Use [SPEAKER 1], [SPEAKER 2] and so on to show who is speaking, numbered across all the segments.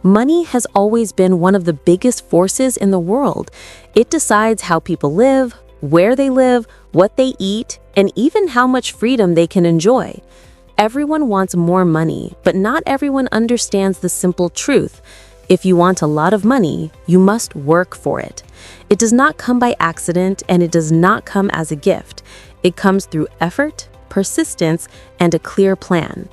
[SPEAKER 1] Money has always been one of the biggest forces in the world. It decides how people live, where they live, what they eat, and even how much freedom they can enjoy. Everyone wants more money, but not everyone understands the simple truth. If you want a lot of money, you must work for it. It does not come by accident, and it does not come as a gift. It comes through effort, persistence, and a clear plan.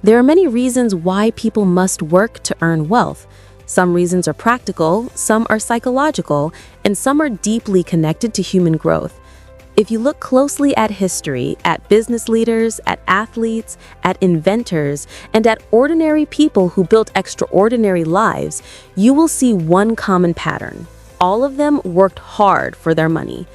[SPEAKER 1] There are many reasons why people must work to earn wealth. Some reasons are practical, some are psychological, and some are deeply connected to human growth. If you look closely at history, at business leaders, at athletes, at inventors, and at ordinary people who built extraordinary lives, you will see one common pattern. All of them worked hard for their money.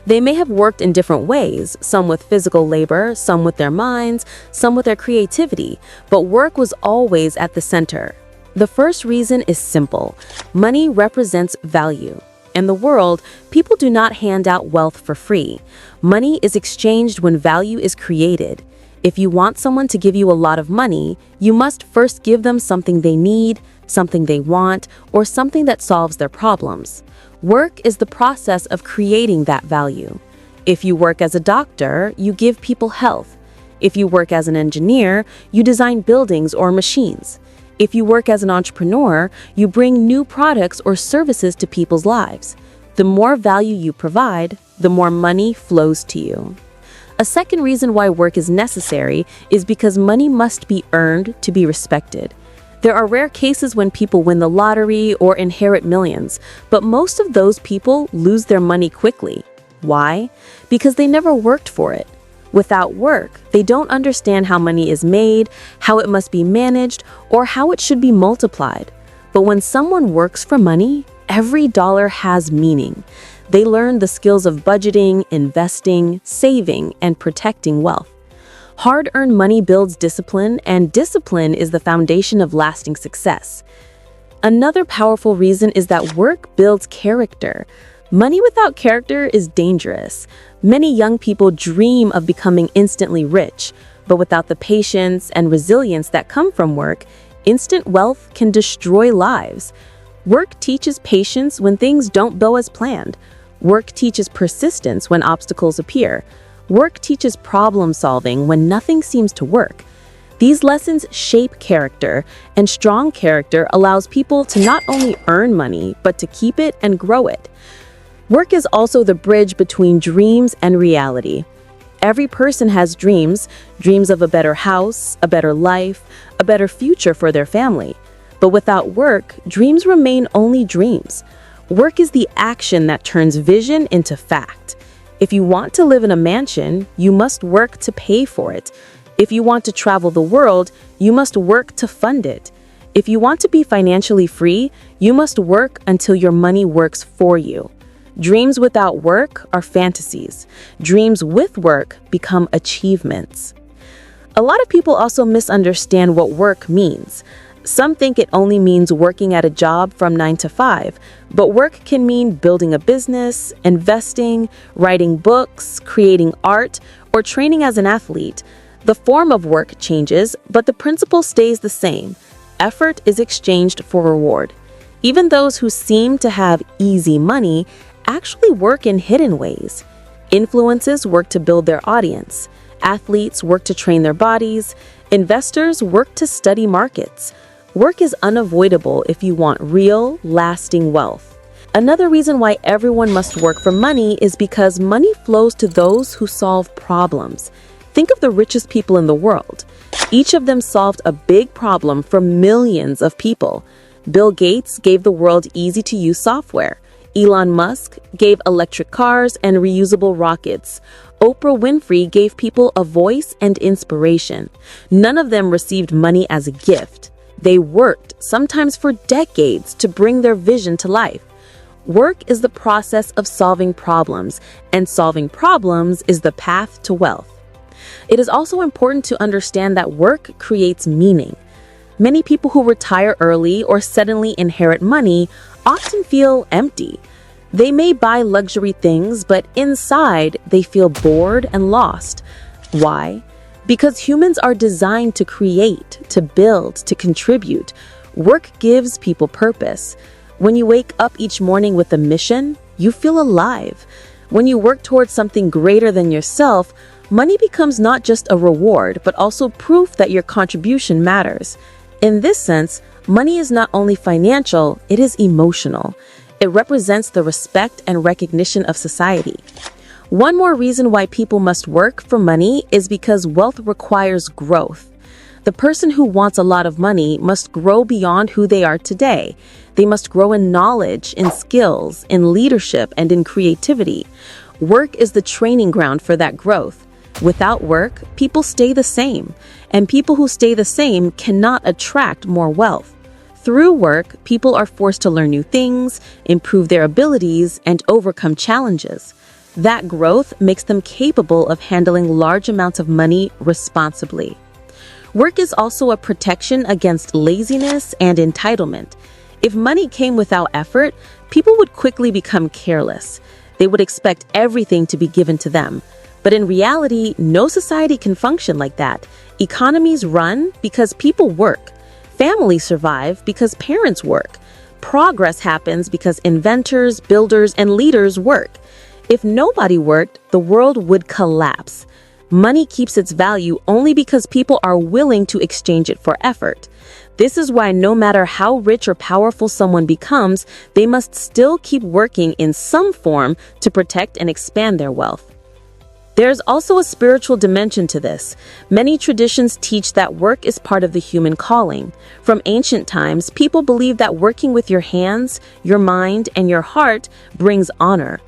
[SPEAKER 1] They may have worked in different ways, some with physical labor, some with their minds, some with their creativity, but work was always at the center. The first reason is simple. Money represents value. In the world, people do not hand out wealth for free. Money is exchanged when value is created. If you want someone to give you a lot of money, you must first give them something they need, something they want, or something that solves their problems. Work is the process of creating that value. If you work as a doctor, you give people health. If you work as an engineer, you design buildings or machines. If you work as an entrepreneur, you bring new products or services to people's lives. The more value you provide, the more money flows to you. A second reason why work is necessary is because money must be earned to be respected. There are rare cases when people win the lottery or inherit millions, but most of those people lose their money quickly. Why? Because they never worked for it. Without work, they don't understand how money is made, how it must be managed, or how it should be multiplied. But when someone works for money, every dollar has meaning. They learn the skills of budgeting, investing, saving, and protecting wealth. Hard-earned money builds discipline, and discipline is the foundation of lasting success. Another powerful reason is that work builds character. Money without character is dangerous. Many young people dream of becoming instantly rich, but without the patience and resilience that come from work, instant wealth can destroy lives. Work teaches patience when things don't go as planned. Work teaches persistence when obstacles appear. Work teaches problem solving when nothing seems to work. These lessons shape character, and strong character allows people to not only earn money, but to keep it and grow it. Work is also the bridge between dreams and reality. Every person has dreams of a better house, a better life, a better future for their family. But without work, dreams remain only dreams. Work is the action that turns vision into fact. If you want to live in a mansion, you must work to pay for it. If you want to travel the world, you must work to fund it. If you want to be financially free, you must work until your money works for you. Dreams without work are fantasies. Dreams with work become achievements. A lot of people also misunderstand what work means. Some think it only means working at a job from 9 to 5, but work can mean building a business, investing, writing books, creating art, or training as an athlete. The form of work changes, but the principle stays the same. Effort is exchanged for reward. Even those who seem to have easy money actually work in hidden ways. Influencers work to build their audience. Athletes work to train their bodies. Investors work to study markets. Work is unavoidable if you want real, lasting wealth. Another reason why everyone must work for money is because money flows to those who solve problems. Think of the richest people in the world. Each of them solved a big problem for millions of people. Bill Gates gave the world easy-to-use software. Elon Musk gave electric cars and reusable rockets. Oprah Winfrey gave people a voice and inspiration. None of them received money as a gift. They worked, sometimes for decades, to bring their vision to life. Work is the process of solving problems, and solving problems is the path to wealth. It is also important to understand that work creates meaning. Many people who retire early or suddenly inherit money often feel empty. They may buy luxury things, but inside they feel bored and lost. Why? Because humans are designed to create, to build, to contribute. Work gives people purpose. When you wake up each morning with a mission, you feel alive. When you work towards something greater than yourself, money becomes not just a reward, but also proof that your contribution matters. In this sense, money is not only financial, it is emotional. It represents the respect and recognition of society. One more reason why people must work for money is because wealth requires growth. The person who wants a lot of money must grow beyond who they are today. They must grow in knowledge, in skills, in leadership, and in creativity. Work is the training ground for that growth. Without work, people stay the same, and people who stay the same cannot attract more wealth. Through work, people are forced to learn new things, improve their abilities, and overcome challenges. That growth makes them capable of handling large amounts of money responsibly. Work is also a protection against laziness and entitlement. If money came without effort, people would quickly become careless. They would expect everything to be given to them. But in reality, no society can function like that. Economies run because people work. Families survive because parents work. Progress happens because inventors, builders, and leaders work. If nobody worked, the world would collapse. Money keeps its value only because people are willing to exchange it for effort. This is why no matter how rich or powerful someone becomes, they must still keep working in some form to protect and expand their wealth. There's also a spiritual dimension to this. Many traditions teach that work is part of the human calling. From ancient times, people believed that working with your hands, your mind, and your heart brings honor.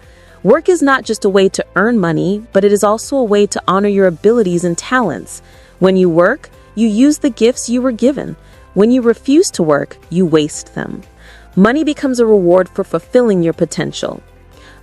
[SPEAKER 1] Work is not just a way to earn money, but it is also a way to honor your abilities and talents. When you work, you use the gifts you were given. When you refuse to work, you waste them. Money becomes a reward for fulfilling your potential.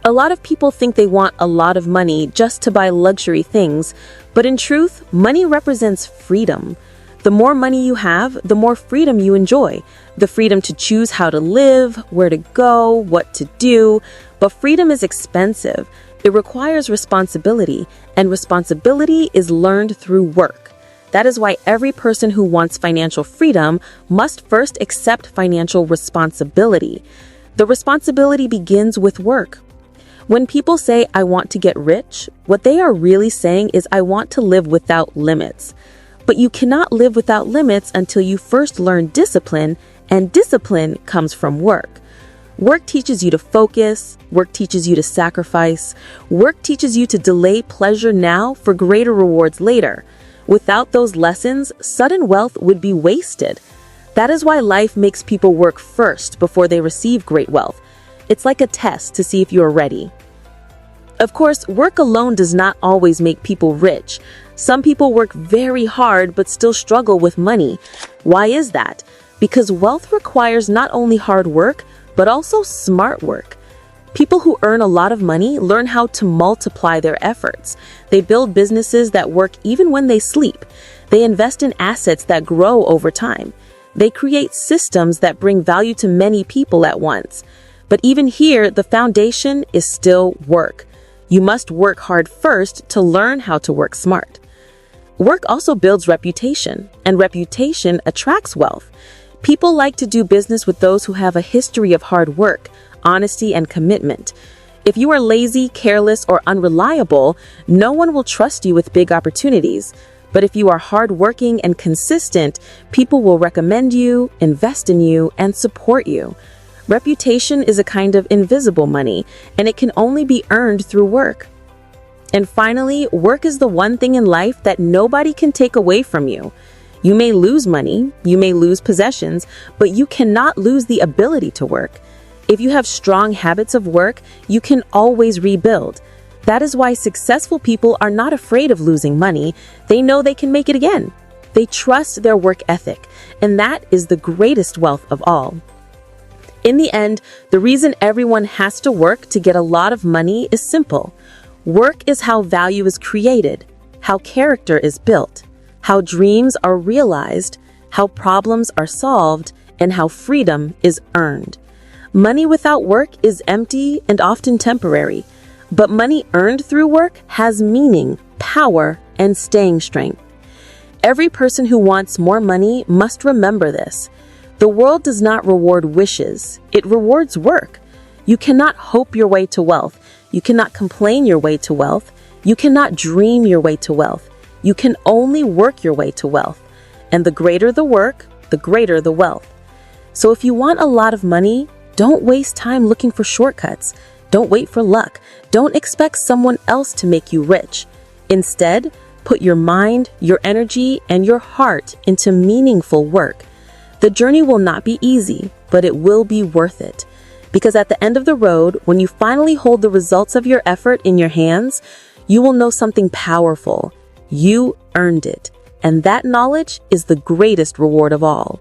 [SPEAKER 1] A lot of people think they want a lot of money just to buy luxury things, but in truth, money represents freedom. The more money you have, the more freedom you enjoy. The freedom to choose how to live, where to go, what to do. But freedom is expensive. It requires responsibility, and responsibility is learned through work. That is why every person who wants financial freedom must first accept financial responsibility. The responsibility begins with work. When people say, "I want to get rich," what they are really saying is, "I want to live without limits." But you cannot live without limits until you first learn discipline, and discipline comes from work. Work teaches you to focus, work teaches you to sacrifice, work teaches you to delay pleasure now for greater rewards later. Without those lessons, sudden wealth would be wasted. That is why life makes people work first before they receive great wealth. It's like a test to see if you are ready. Of course, work alone does not always make people rich. Some people work very hard but still struggle with money. Why is that? Because wealth requires not only hard work, but also smart work. People who earn a lot of money learn how to multiply their efforts. They build businesses that work even when they sleep. They invest in assets that grow over time. They create systems that bring value to many people at once. But even here, the foundation is still work. You must work hard first to learn how to work smart. Work also builds reputation, and reputation attracts wealth. People like to do business with those who have a history of hard work, honesty, and commitment. If you are lazy, careless, or unreliable, no one will trust you with big opportunities. But if you are hardworking and consistent, people will recommend you, invest in you, and support you. Reputation is a kind of invisible money, and it can only be earned through work. And finally, work is the one thing in life that nobody can take away from you. You may lose money, you may lose possessions, but you cannot lose the ability to work. If you have strong habits of work, you can always rebuild. That is why successful people are not afraid of losing money. They know they can make it again. They trust their work ethic, and that is the greatest wealth of all. In the end, the reason everyone has to work to get a lot of money is simple. Work is how value is created, how character is built, how dreams are realized, how problems are solved, and how freedom is earned. Money without work is empty and often temporary, but money earned through work has meaning, power, and staying strength. Every person who wants more money must remember this. The world does not reward wishes, it rewards work. You cannot hope your way to wealth. You cannot complain your way to wealth. You cannot dream your way to wealth. You can only work your way to wealth. And the greater the work, the greater the wealth. So if you want a lot of money, don't waste time looking for shortcuts. Don't wait for luck. Don't expect someone else to make you rich. Instead, put your mind, your energy, and your heart into meaningful work. The journey will not be easy, but it will be worth it. Because at the end of the road, when you finally hold the results of your effort in your hands, you will know something powerful. You earned it. And that knowledge is the greatest reward of all.